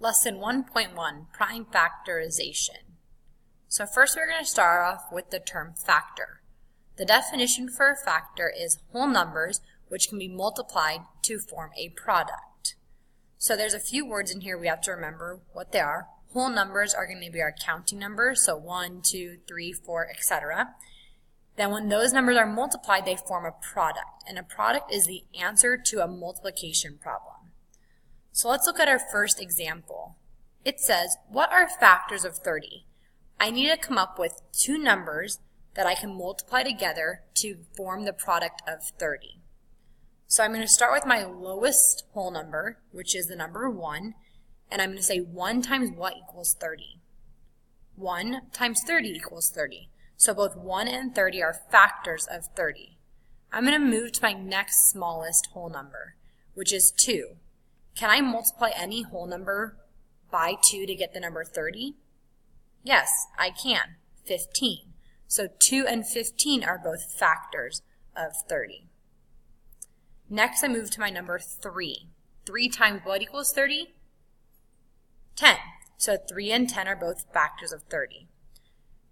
Lesson 1.1, Prime Factorization. So first we're going to start off with the term factor. The definition for a factor is whole numbers which can be multiplied to form a product. So there's a few words in here we have to remember what they are. Whole numbers are going to be our counting numbers, so 1, 2, 3, 4, etc. Then when those numbers are multiplied, they form a product, and a product is the answer to a multiplication problem. So let's look at our first example. It says, what are factors of 30? I need to come up with two numbers that I can multiply together to form the product of 30. So I'm going to start with my lowest whole number, which is the number 1, and I'm going to say 1 times what equals 30? 1 times 30 equals 30. So both 1 and 30 are factors of 30. I'm going to move to my next smallest whole number, which is 2. Can I multiply any whole number by 2 to get the number 30? Yes, I can. 15. So 2 and 15 are both factors of 30. Next, I move to my number 3. 3 times what equals 30? 10. So 3 and 10 are both factors of 30.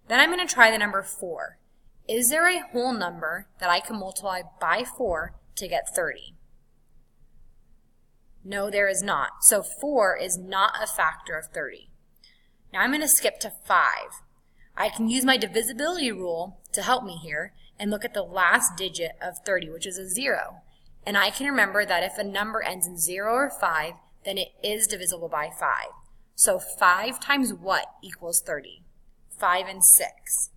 Then I'm going to try the number 4. Is there a whole number that I can multiply by 4 to get 30? No, there is not. So 4 is not a factor of 30. Now I'm going to skip to 5. I can use my divisibility rule to help me here and look at the last digit of 30, which is a 0. And I can remember that if a number ends in 0 or 5, then it is divisible by 5. So 5 times what equals 30? 5 and 6.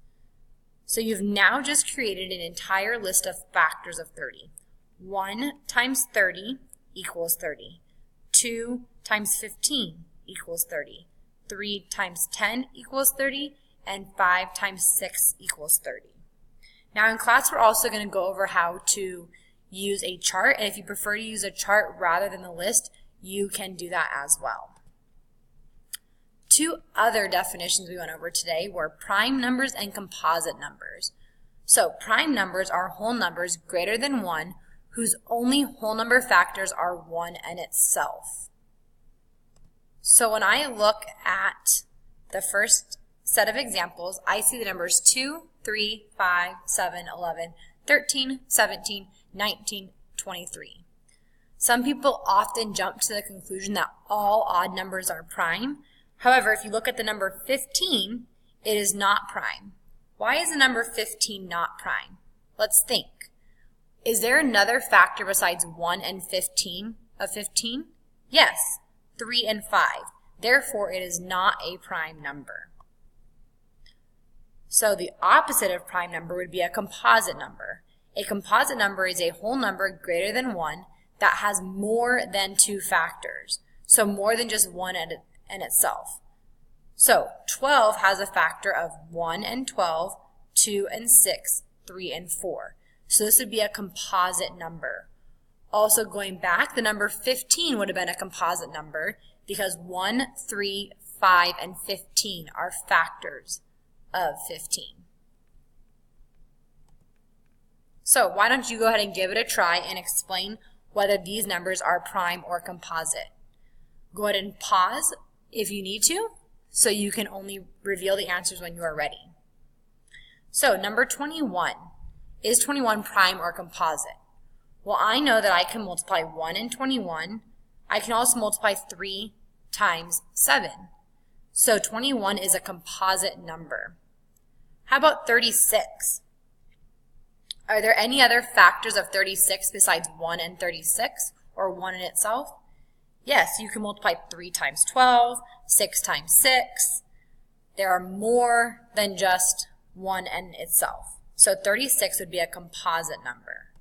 So you've now just created an entire list of factors of 30. 1 times 30 equals 30. 2 times 15 equals 30. 3 times 10 equals 30. And 5 times 6 equals 30. Now in class we're also going to go over how to use a chart, and if you prefer to use a chart rather than the list, you can do that as well. Two other definitions we went over today were prime numbers and composite numbers. So prime numbers are whole numbers greater than 1 whose only whole number factors are 1 and itself. So when I look at the first set of examples, I see the numbers 2, 3, 5, 7, 11, 13, 17, 19, 23. Some people often jump to the conclusion that all odd numbers are prime. However, if you look at the number 15, it is not prime. Why is the number 15 not prime? Let's think. Is there another factor besides 1 and 15 of 15? Yes, 3 and 5. Therefore, it is not a prime number. So the opposite of prime number would be a composite number. A composite number is a whole number greater than 1 that has more than 2 factors. So more than just 1 in itself. So 12 has a factor of 1 and 12, 2 and 6, 3 and 4. So this would be a composite number. Also going back, the number 15 would have been a composite number because 1, 3, 5, and 15 are factors of 15. So why don't you go ahead and give it a try and explain whether these numbers are prime or composite. Go ahead and pause if you need to, so you can only reveal the answers when you are ready. So number 21. Is 21 prime or composite? Well, I know that I can multiply 1 and 21. I can also multiply 3 times 7. So 21 is a composite number. How about 36? Are there any other factors of 36 besides 1 and 36, or 1 in itself? Yes, you can multiply 3 times 12, 6 times 6. There are more than just 1 in itself. So 36 would be a composite number.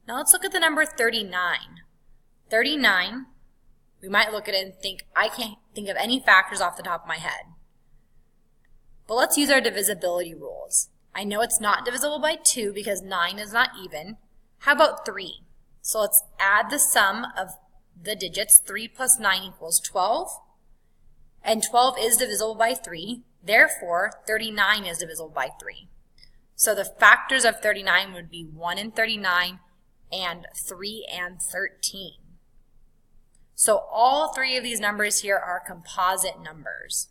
Now let's look at the number 39. 39, we might look at it and think, I can't think of any factors off the top of my head. But let's use our divisibility rules. I know it's not divisible by 2 because 9 is not even. How about 3? So let's add the sum of the digits. 3 plus 9 equals 12. And 12 is divisible by 3. Therefore, 39 is divisible by 3. So the factors of 39 would be 1 and 39 and 3 and 13. So all three of these numbers here are composite numbers.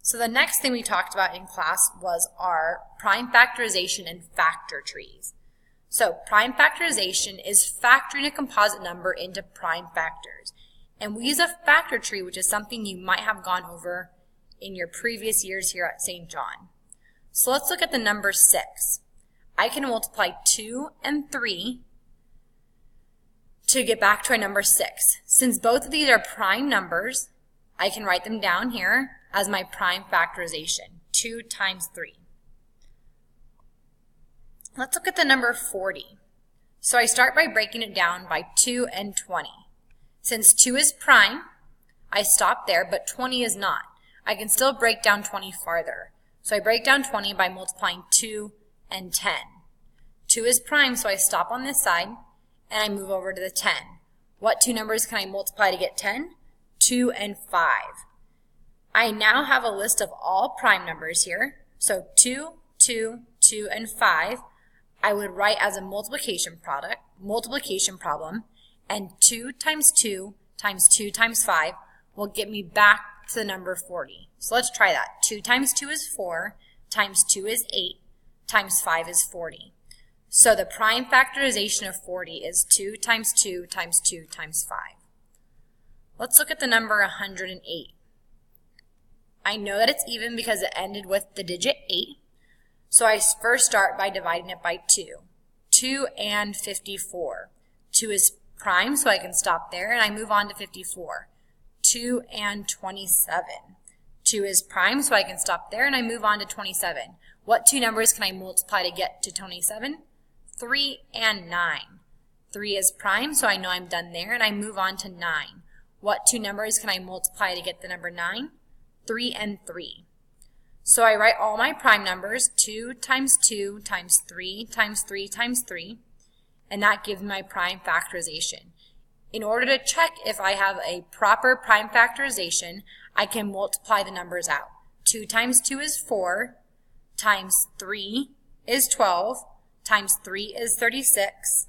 So the next thing we talked about in class was our prime factorization and factor trees. So prime factorization is factoring a composite number into prime factors. And we use a factor tree, which is something you might have gone over in your previous years here at St. John. So let's look at the number 6. I can multiply 2 and 3 to get back to our number 6. Since both of these are prime numbers, I can write them down here as my prime factorization, 2 times 3. Let's look at the number 40. So I start by breaking it down by 2 and 20. Since 2 is prime, I stop there, but 20 is not. I can still break down 20 farther. So I break down 20 by multiplying 2 and 10. 2 is prime, so I stop on this side, and I move over to the 10. What two numbers can I multiply to get 10? 2 and 5. I now have a list of all prime numbers here. So 2, 2, 2, and 5, I would write as a multiplication problem, and 2 times 2 times 2 times 5 will get me back to the number 40. So let's try that. 2 times 2 is 4, times 2 is 8, times 5 is 40. So the prime factorization of 40 is 2 times 2 times 2 times 5. Let's look at the number 108. I know that it's even because it ended with the digit 8. So I first start by dividing it by 2. 2 and 54. 2 is prime, so I can stop there, and I move on to 54. 2 and 27. 2 is prime, so I can stop there, and I move on to 27. What two numbers can I multiply to get to 27? 3 and 9. 3 is prime, so I know I'm done there, and I move on to 9. What two numbers can I multiply to get the number 9? 3 and 3. So I write all my prime numbers, 2 times 2 times 3 times 3 times 3, and that gives me my prime factorization. In order to check if I have a proper prime factorization, I can multiply the numbers out. 2 times 2 is 4, times 3 is 12, times 3 is 36,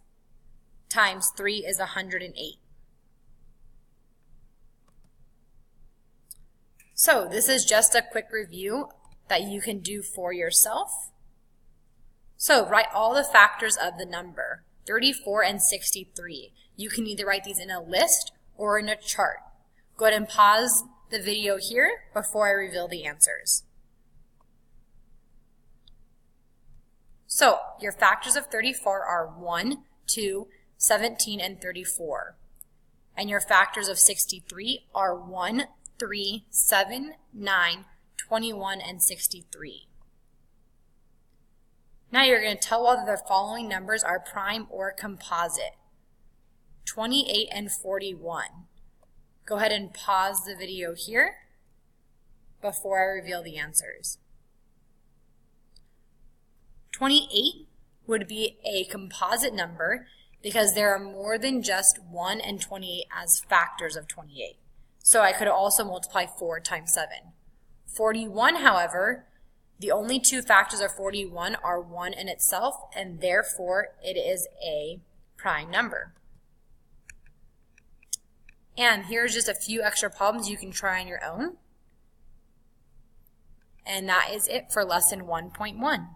times 3 is 108. So this is just a quick review that you can do for yourself. So write all the factors of the number, 34 and 63. You can either write these in a list or in a chart. Go ahead and pause the video here before I reveal the answers. So your factors of 34 are 1, 2, 17, and 34. And your factors of 63 are 1, 3, 7, 9, 21, and 63. Now you're going to tell whether the following numbers are prime or composite. 28 and 41. Go ahead and pause the video here before I reveal the answers. 28 would be a composite number because there are more than just 1 and 28 as factors of 28. So I could also multiply 4 times 7. 41, however, the only two factors of 41 are 1 in itself, and therefore it is a prime number. And here's just a few extra problems you can try on your own. And that is it for lesson 1.1.